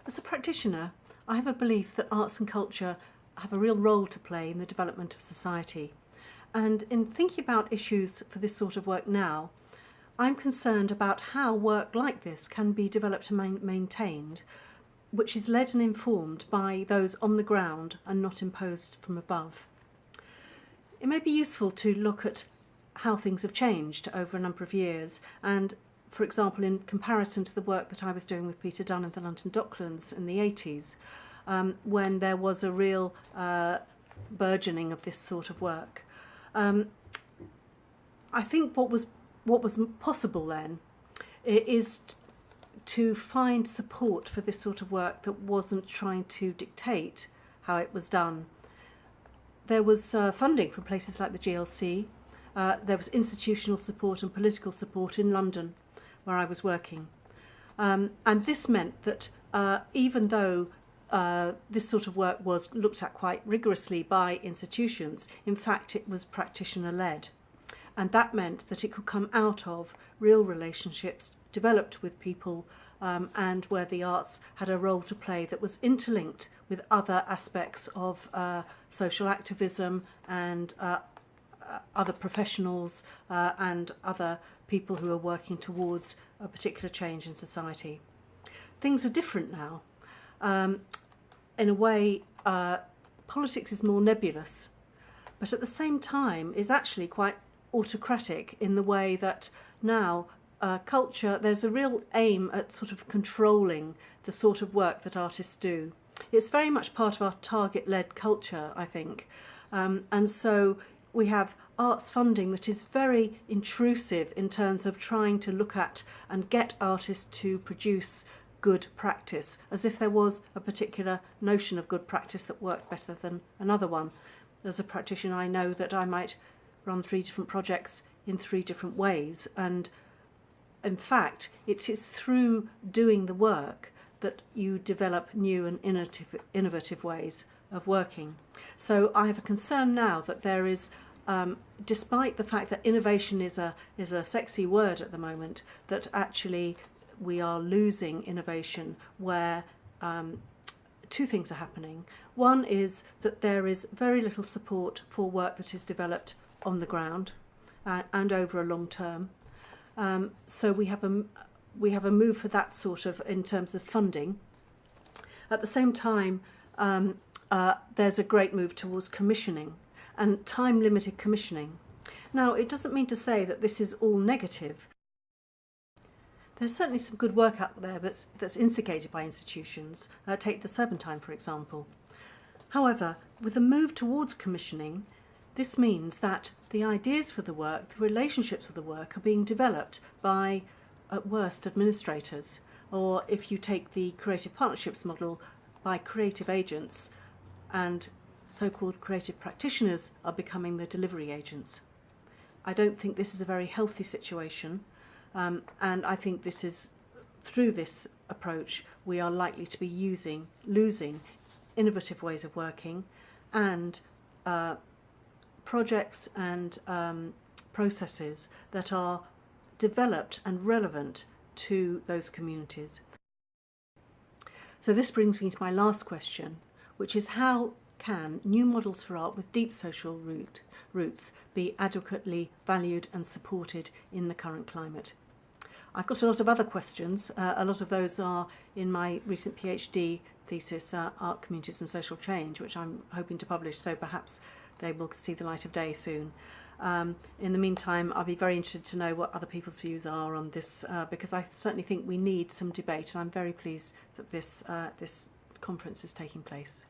As a practitioner, I have a belief that arts and culture have a real role to play in the development of society. And in thinking about issues for this sort of work now, I'm concerned about how work like this can be developed and maintained, which is led and informed by those on the ground and not imposed from above. It may be useful to look at how things have changed over a number of years, and for example in comparison to the work that I was doing with Peter Dunn in the London Docklands in the 80s, when there was a real burgeoning of this sort of work. I think what was possible then is to find support for this sort of work that wasn't trying to dictate how it was done. There was funding from places like the GLC, there was institutional support and political support in London where I was working. And this meant that even though this sort of work was looked at quite rigorously by institutions, in fact it was practitioner-led. And that meant that it could come out of real relationships developed with people and where the arts had a role to play that was interlinked with other aspects of social activism and other professionals and other people who are working towards a particular change in society. Things are different now. In a way, politics is more nebulous, but at the same time is actually quite autocratic in the way that now culture, there's a real aim at sort of controlling the sort of work that artists do. It's very much part of our target-led culture, I think. And so we have arts funding that is very intrusive in terms of trying to look at and get artists to produce good practice, as if there was a particular notion of good practice that worked better than another one. As a practitioner, I know that I might run 3 different projects in 3 different ways, and in fact it is through doing the work that you develop new and innovative ways of working. So I have a concern now that there is, despite the fact that innovation is a sexy word at the moment, that actually we are losing innovation where 2 things are happening. One is that there is very little support for work that is developed on the ground and over a long term. So we have a move for that sort of in terms of funding. At the same time, there's a great move towards commissioning and time-limited commissioning. Now, it doesn't mean to say that this is all negative. There's certainly some good work out there that's instigated by institutions. Take the Serpentine, for example. However, with the move towards commissioning, this means that the ideas for the work, the relationships of the work, are being developed by, at worst, administrators, or if you take the creative partnerships model, by creative agents, and so-called creative practitioners are becoming the delivery agents. I don't think this is a very healthy situation, and I think this is, through this approach, we are likely to be losing innovative ways of working and projects and processes that are developed and relevant to those communities. So this brings me to my last question, which is how can new models for art with deep social roots be adequately valued and supported in the current climate? I've got a lot of other questions. A lot of those are in my recent PhD thesis, Art, Communities and Social Change, which I'm hoping to publish, so perhaps they will see the light of day soon. In the meantime, I'll be very interested to know what other people's views are on this, because I certainly think we need some debate, and I'm very pleased that this conference is taking place.